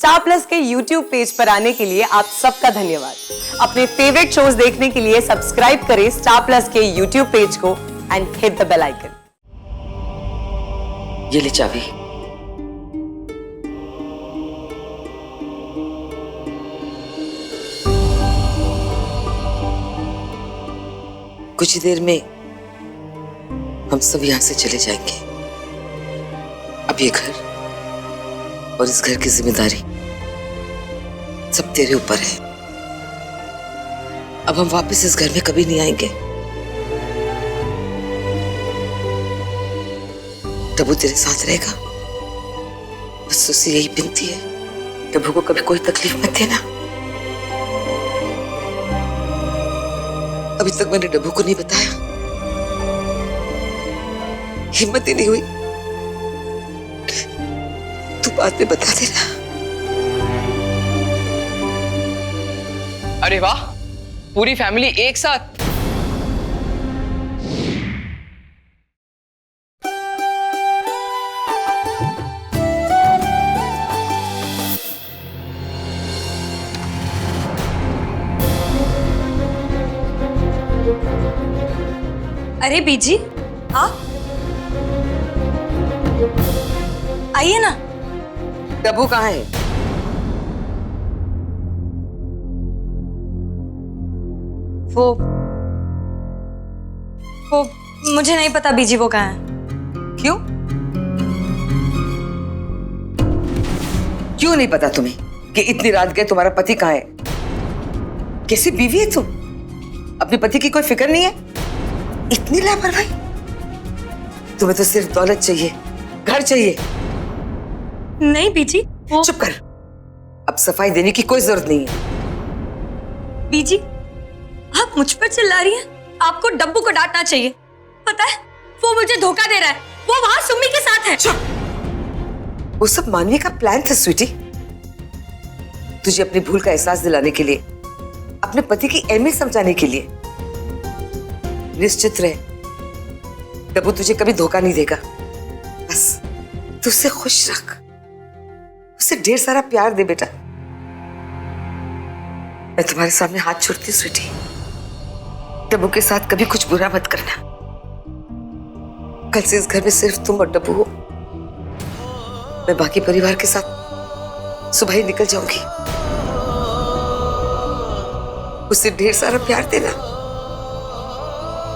Star plus के YouTube page पर आने के लिए आप सबका धन्यवाद। अपने फेवरेट शोज देखने के लिए सब्सक्राइब करें स्टार प्लस के YouTube पेज को and hit the bell icon. ये ले चाबी। कुछ ही देर में हम सब यहां से चले जाएंगे। अब ये घर और इस घर की जिम्मेदारी सब तेरे ऊपर है। अब हम वापस इस घर में कभी नहीं आएंगे। टबू तेरे साथ रहेगा, बस उससे यही विनती है, टबू को कभी कोई तकलीफ मत देना। अभी तक मैंने डब्बू को नहीं बताया, हिम्मत ही नहीं हुई। तू बाद में बता देना। अरे वाह, पूरी फैमिली एक साथ। अरे बीजी, आप आइए ना। डब्बू कहाँ है? वो मुझे नहीं पता बीजी, वो कहाँ है। क्यों? क्यों नहीं पता तुम्हें कि इतनी रात गए तुम्हारा पति कहाँ है? कैसी बीवी है तुम? अपने पति की कोई फिक्र नहीं है? इतनी लापरवाही? तुम्हें तो सिर्फ दौलत चाहिए, घर चाहिए। नहीं बीजी, वो चुप कर। अब सफाई देने की कोई जरूरत नहीं है। बीजी, आप मुझ पर चिल्ला रही हैं। आपको डब्बू को डांटना चाहिए। पता है, वो मुझे धोखा दे रहा है। वो वहां सुम्मी के साथ है। चुप। वो सब मानवी का प्लान था स्वीटी। तुझे अपनी भूल का एहसास दिलाने के लिए, अपने पति की अहमियत समझाने के लिए। निश्चित रहे, डब्बू तुझे कभी धोखा नहीं देगा। बस तू उसे खुश रख, उसे ढेर सारा प्यार दे बेटा। मैं तुम्हारे सामने हाथ छोड़ती हूँ स्वीटी। डब्बू के साथ कभी कुछ बुरा मत करना। कल से इस घर में सिर्फ तुम और डब्बू हो। मैं बाकी परिवार के साथ सुबह ही निकल जाऊंगी। उसे ढेर सारा प्यार देना,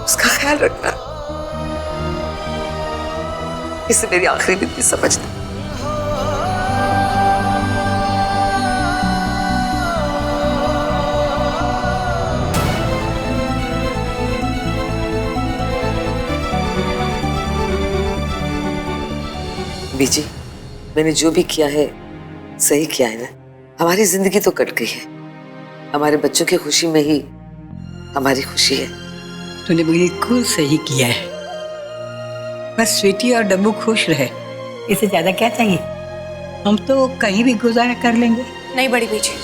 उसका ख्याल रखना। इसे मेरी आखिरी विनती समझना। बीजी, मैंने जो भी किया है सही किया है ना। हमारी जिंदगी तो कट गई है, हमारे बच्चों की खुशी में ही हमारी खुशी है। तूने बिल्कुल सही किया है। बस स्वीटी और डब्बू खुश रहे, इससे ज्यादा क्या चाहिए। हम तो कहीं भी गुजारा कर लेंगे। नहीं बड़ी बीजी,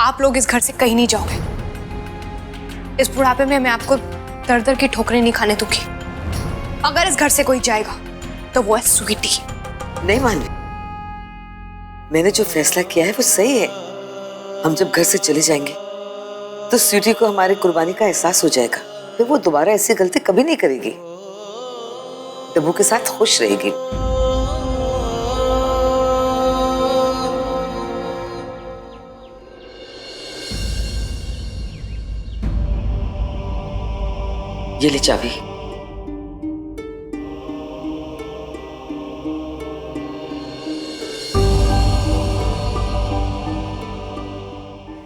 आप लोग इस घर से कहीं नहीं जाओगे। इस बुढ़ापे में मैं आपको दर दर की ठोकरें नहीं खाने दूंगी। अगर इस घर से कोई जाएगा तो वो है स्वीटी। नहीं मानवी, मैंने जो फैसला किया है वो सही है। हम जब घर से चले जाएंगे तो स्वीटी को हमारी कुर्बानी का एहसास हो जाएगा। फिर वो दोबारा ऐसी गलती कभी नहीं करेगी। डब्बू के साथ खुश रहेगी। ये ले चाबी।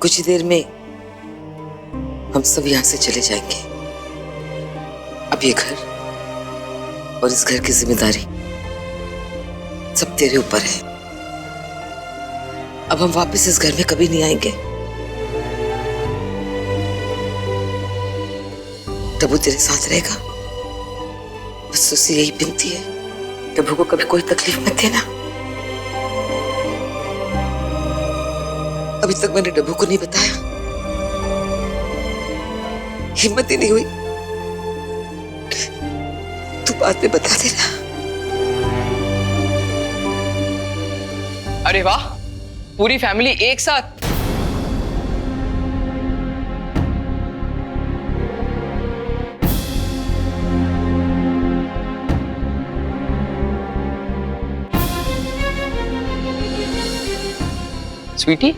कुछ ही देर में हम सब यहां से चले जाएंगे। अब ये घर और इस घर की जिम्मेदारी सब तेरे ऊपर है। अब हम वापस इस घर में कभी नहीं आएंगे। टबू तेरे साथ रहेगा, बस उससे यही विनती है, टबू को कभी कोई तकलीफ मत देना। अभी तक मैंने डब्बू को नहीं बताया, हिम्मत ही नहीं हुई। तू बाद में बता देना। अरे वाह, पूरी फैमिली एक साथ। स्वीटी,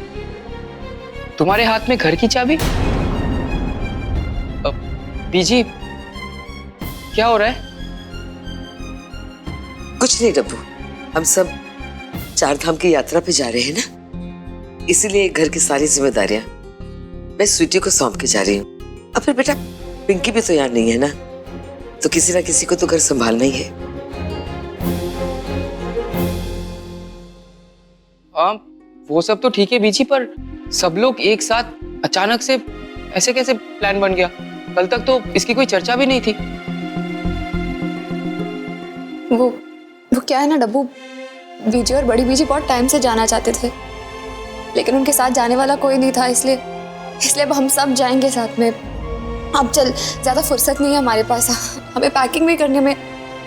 तुम्हारे हाथ में घर की चाबी? बीजी, क्या हो रहा है? कुछ नहीं डब्बू, हम सब चार धाम की यात्रा पे जा रहे हैं ना, इसीलिए घर की सारी जिम्मेदारियां मैं स्वीटी को सौंप के जा रही हूँ। अब फिर बेटा पिंकी भी तो यहाँ नहीं है ना, तो किसी ना किसी को तो घर संभालना ही है। वो सब तो ठीक है बीजी, पर सब लोग एक साथ अचानक से ऐसे कैसे प्लान बन गया? कल तक तो इसकी कोई चर्चा भी नहीं थी। वो क्या है ना डब्बू, बीजी और बड़ी बीजी बहुत टाइम से जाना चाहते थे, लेकिन उनके साथ जाने वाला कोई नहीं था, इसलिए अब हम सब जाएंगे साथ में। अब चल, ज्यादा फुर्सत नहीं है हमारे पास, हमें पैकिंग भी करने में,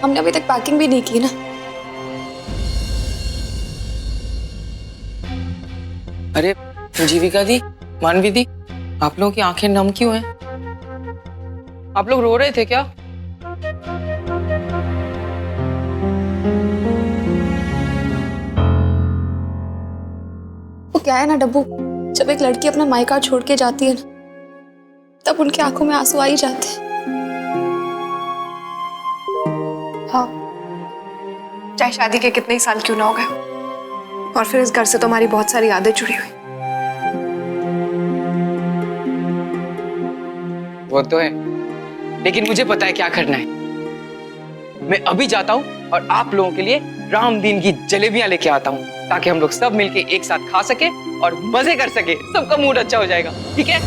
हमने अभी तक पैकिंग भी नहीं की ना। अरे जीविका दी, मानवी दी, आप लोगों की आंखें नम क्यों हैं? आप लोग रो रहे थे क्या? वो क्या है ना डब्बू, जब एक लड़की अपना मायका छोड़ के जाती है ना, तब उनकी आंखों में आंसू आ ही जाते हैं। हाँ, चाहे शादी के कितने ही साल क्यों ना हो गए, और फिर इस घर से तो हमारी बहुत सारी यादें जुड़ी हुई। वो तो है, लेकिन मुझे पता है क्या करना है। मैं अभी जाता हूँ और आप लोगों के लिए रामदीन की जलेबियां लेके आता हूँ, ताकि हम लोग सब मिलके एक साथ खा सके और मजे कर सके, सबका मूड अच्छा हो जाएगा। ठीक है?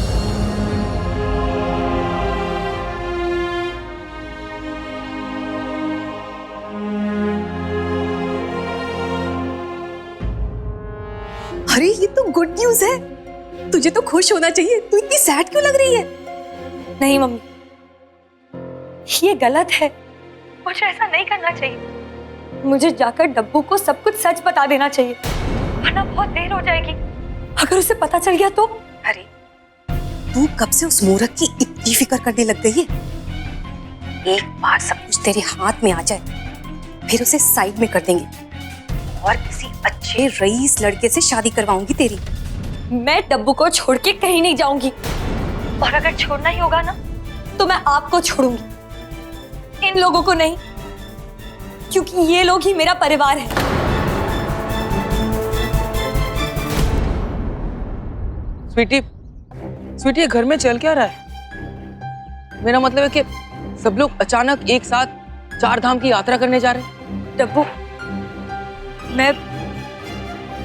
अरे ये तो गुड न्यूज है, तुझे तो खुश होना चाहिए। तू इतनी सैड क्यों लग रही है? नहीं मम्मी, ये गलत है, मुझे ऐसा नहीं करना चाहिए। मुझे जाकर डब्बू को सब कुछ सच बता देना चाहिए, वरना बहुत देर हो जाएगी। अगर उसे पता चल गया तो? अरे तू कब से उस मूर्ख की इतनी फिक्र करने लग गई है? एक बार सब कुछ तेरे हाथ में आ जाए, फिर उसे साइड में कर देंगे और किसी अच्छे रईस लड़के से शादी करवाऊंगी तेरी। मैं डब्बू को छोड़ के कहीं नहीं जाऊंगी, और अगर छोड़ना ही होगा ना तो मैं आपको छोड़ूंगी, इन लोगों को नहीं, क्योंकि ये लोग ही मेरा परिवार है। स्वीटी, स्वीटी, ये घर में चल क्या रहा है? मेरा मतलब है कि सब लोग अचानक एक साथ चार धाम की यात्रा करने जा रहे हैं। डब्बू, मैं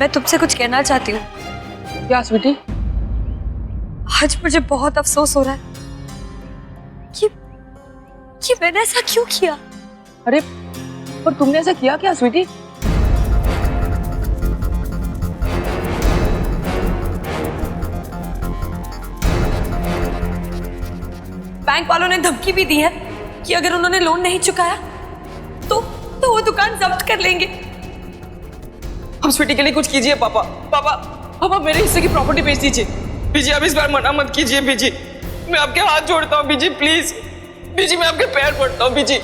तुमसे कुछ कहना चाहती हूँ। क्या स्वीटी? आज मुझे बहुत अफसोस हो रहा है कि मैंने ऐसा क्यों किया। अरे पर तुमने ऐसा किया क्या स्वीटी? बैंक वालों ने धमकी भी दी है कि अगर उन्होंने लोन नहीं चुकाया तो वो दुकान जब्त कर लेंगे। हम स्वीटी के लिए कुछ कीजिए पापा। पापा, पापा मेरे हिस्से की प्रॉपर्टी बेच दीजिए। बीजी, आप इस बार मना मत कीजिए बीजी, मैं आपके हाथ जोड़ता हूँ बीजी, प्लीज बीजी, मैं आपके पैर पड़ता हूँ बीजी।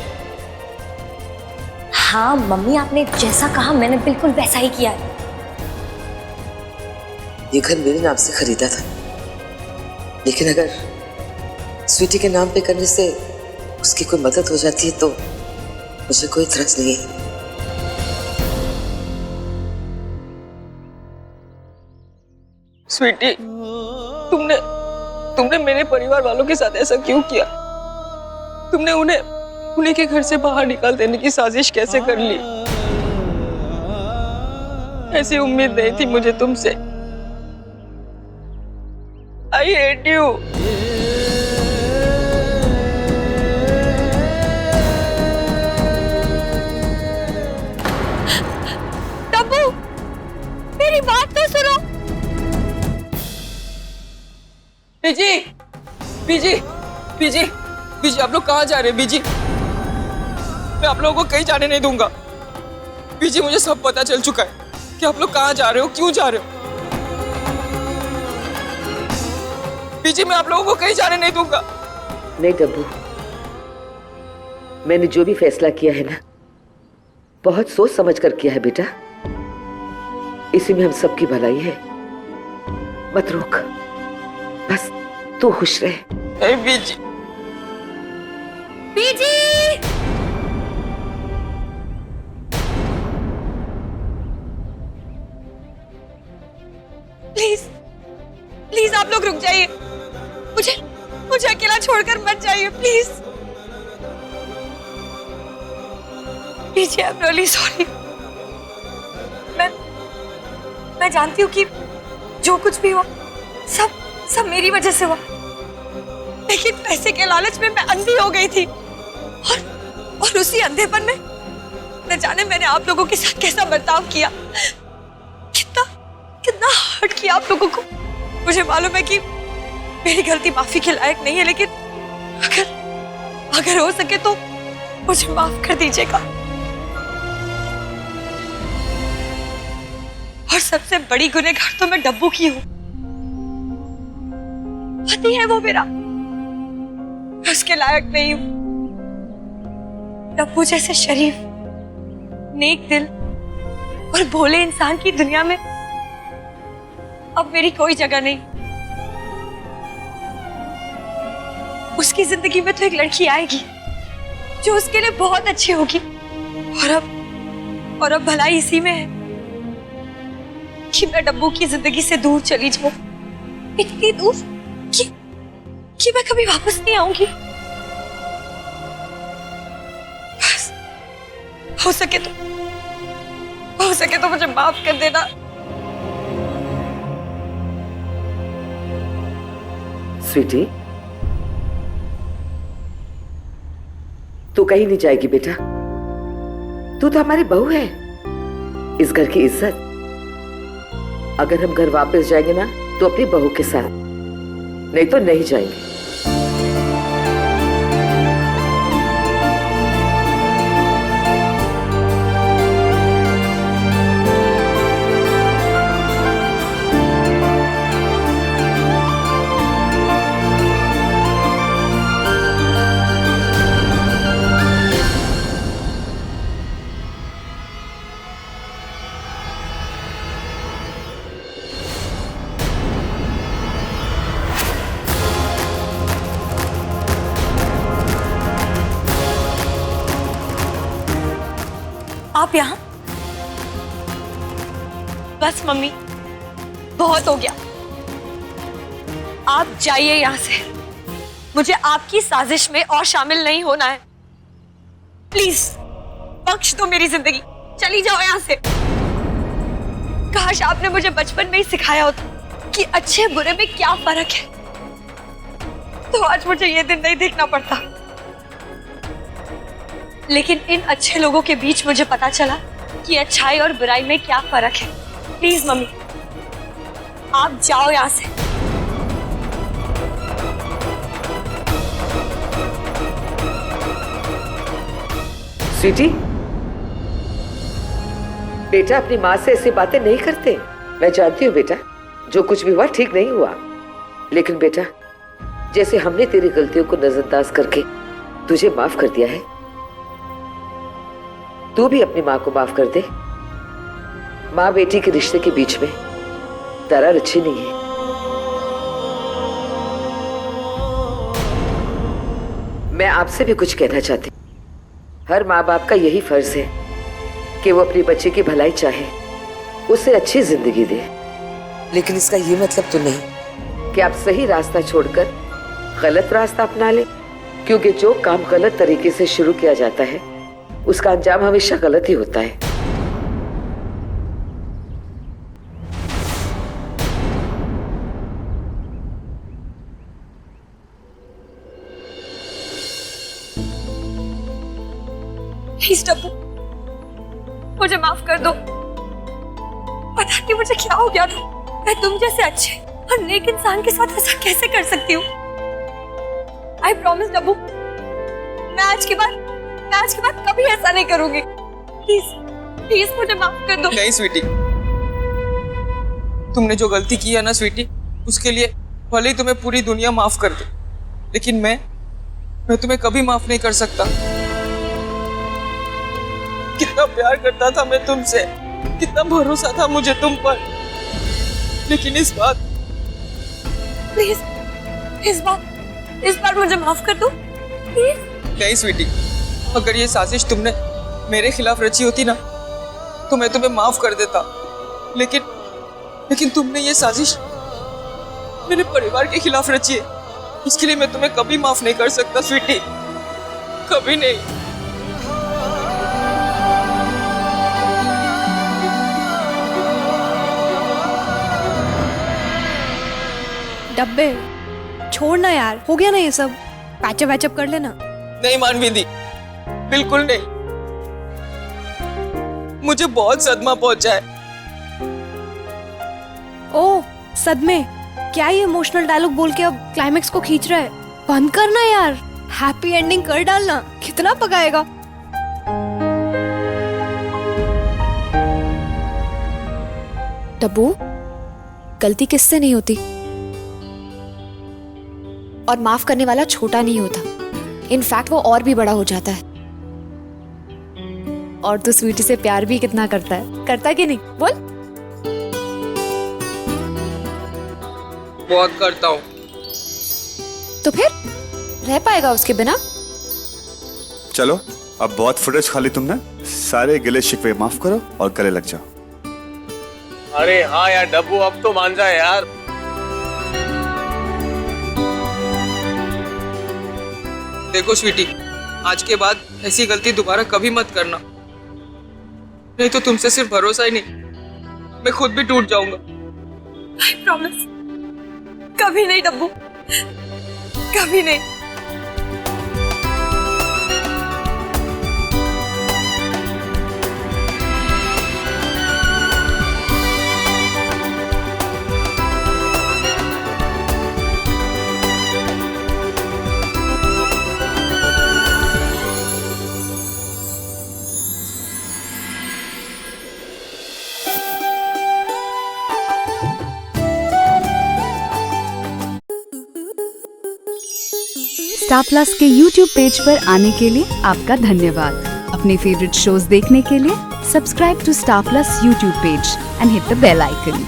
हाँ मम्मी, आपने जैसा कहा मैंने बिल्कुल वैसा ही किया है। ये घर मेरे नाम से खरीदा था, लेकिन अगर स्वीटी के नाम पे करने से उसकी कोई मदद हो जाती है तो मुझे कोई इतराज नहीं है। स्वीटी, तुमने मेरे परिवार वालों के साथ ऐसा क्यों किया? तुमने उन्हें के घर से बाहर निकाल देने की साजिश कैसे कर ली? ऐसी उम्मीद नहीं थी मुझे तुमसे। I hate you. डब्बू, मेरी बात तो सुनो। बीजी, बीजी, बीजी, बीजी, आप लोग कहाँ जा रहे हैं बीजी? मैं आप लोगों को कहीं जाने नहीं दूंगा। बीजी, मुझे सब पता चल चुका है। कि आप लोग कहाँ जा रहे हो, क्यों जा रहे हो। बीजी, मैं आप लोगों को कहीं जाने नहीं दूंगा। नहीं डब्बू, मैंने जो भी फैसला किया है ना, बहुत सोच समझ कर किया है बेटा। इसी में हम सबकी भलाई है। मत रोक, बस तू खुश रहे। नहीं बीजी। बीजी! प्लीज प्लीज आप लोग रुक जाइए, मुझे अकेला छोड़कर मत जाइए प्लीज। बीजी, आई एम रियली सॉरी। मैं जानती हूँ कि जो कुछ भी हुआ सब मेरी वजह से हुआ, लेकिन पैसे के लालच में मैं अंधी हो गई थी और उसी अंधेपन में न जाने मैंने आप लोगों के साथ कैसा बर्ताव किया, कितना हर्ट किया आप लोगों को। मुझे मालूम है कि मेरी गलती माफी के लायक नहीं है, लेकिन अगर हो सके तो मुझे माफ कर दीजिएगा। और सबसे बड़ी गुनहगार तो मैं डब्बू की हूँ। पति है वो मेरा, मैं उसके लायक नहीं हूँ। डब्बू जैसे शरीफ, नेक दिल और भोले इंसान की दुनिया में अब मेरी कोई जगह नहीं। उसकी जिंदगी में तो एक लड़की आएगी जो उसके लिए बहुत अच्छी होगी, और अब भलाई इसी में है कि मैं डब्बू की जिंदगी से दूर चली जाऊं, इतनी दूर कि मैं कभी वापस नहीं आऊंगी। बस हो सके तो मुझे माफ कर देना। स्वीटी, तू कहीं नहीं जाएगी बेटा। तू तो हमारी बहू है, इस घर की इज्जत। अगर हम घर वापस जाएंगे ना तो अपनी बहू के साथ, नहीं तो नहीं जाएंगे। आप यहाँ? बस मम्मी, बहुत हो गया। आप जाइए यहाँ से। मुझे आपकी साजिश में और शामिल नहीं होना है। प्लीज बख्श दो मेरी जिंदगी, चली जाओ यहाँ से। काश आपने मुझे बचपन में ही सिखाया होता कि अच्छे बुरे में क्या फर्क है, तो आज मुझे ये दिन नहीं देखना पड़ता। लेकिन इन अच्छे लोगों के बीच मुझे पता चला कि अच्छाई और बुराई में क्या फर्क है। प्लीज मम्मी, आप जाओ यहां से। स्वीटी, बेटा अपनी माँ से ऐसी बातें नहीं करते। मैं जानती हूँ बेटा, जो कुछ भी हुआ ठीक नहीं हुआ, लेकिन बेटा जैसे हमने तेरी गलतियों को नजरअंदाज करके तुझे माफ कर दिया है, तू भी अपनी माँ को माफ कर दे। माँ बेटी के रिश्ते के बीच में दरार अच्छी नहीं है। मैं आपसे भी कुछ कहना चाहती हूँ। हर माँ बाप का यही फर्ज है कि वो अपनी बच्चे की भलाई चाहे, उसे अच्छी जिंदगी दे। लेकिन इसका ये मतलब तो नहीं कि आप सही रास्ता छोड़कर गलत रास्ता अपना ले, क्योंकि जो काम गलत तरीके से शुरू किया जाता है उसका अंजाम हमेशा गलत ही होता है। प्लीज डब्बू, मुझे माफ कर दो। पता नहीं मुझे क्या हो गया था। मैं तुम जैसे अच्छे और नेक इंसान के साथ ऐसा कैसे कर सकती हूँ। आई प्रॉमिस डब्बू, मैं आज के बाद कभी ऐसा नहीं करूंगी। प्लीज प्लीज मुझे माफ कर दो। नहीं स्वीटी, तुमने जो गलती की है ना स्वीटी, उसके लिए भले ही तुम्हें पूरी दुनिया माफ कर दे, लेकिन मैं तुम्हें कभी माफ नहीं कर सकता। कितना प्यार करता था मैं तुमसे, कितना भरोसा था मुझे तुम पर, लेकिन इस बार प्लीज इस बार मुझे माफ कर दो प्लीज। नहीं स्वीटी, अगर ये साजिश तुमने मेरे खिलाफ रची होती ना तो मैं तुम्हें माफ कर देता, लेकिन तुमने ये साजिश मेरे परिवार के खिलाफ रची है, इसके लिए मैं तुम्हें कभी माफ नहीं कर सकता स्वीटी, कभी नहीं। डब्बे छोड़ना यार, हो गया ना ये सब, पैचअप वैचअप कर लेना। नहीं मानविंदी, बिल्कुल नहीं, मुझे बहुत सदमा पहुंचा है। ओह सदमे, क्या ये इमोशनल डायलॉग बोल के अब क्लाइमेक्स को खींच रहा है? बंद करना यार, हैप्पी एंडिंग कर डालना, कितना पकाएगा। डब्बू, गलती किससे नहीं होती और माफ करने वाला छोटा नहीं होता, इनफैक्ट वो और भी बड़ा हो जाता है। और तू स्वीटी से प्यार भी कितना करता है कि नहीं, बोल। बहुत करता हूँ। तो फिर रह पाएगा उसके बिना? चलो, अब बहुत फुटेज खा ली तुमने, सारे गिले शिकवे माफ करो और गले लग जाओ। अरे हाँ यार डब्बू, अब तो मान जाए यार। देखो स्वीटी, आज के बाद ऐसी गलती दोबारा कभी मत करना, नहीं तो तुमसे सिर्फ भरोसा ही नहीं, मैं खुद भी टूट जाऊंगा। आई प्रॉमिस, कभी नहीं डब्बू, कभी नहीं। स्टार प्लस के YouTube पेज पर आने के लिए आपका धन्यवाद। अपने फेवरेट शोज देखने के लिए subscribe to star plus YouTube page and hit the bell icon.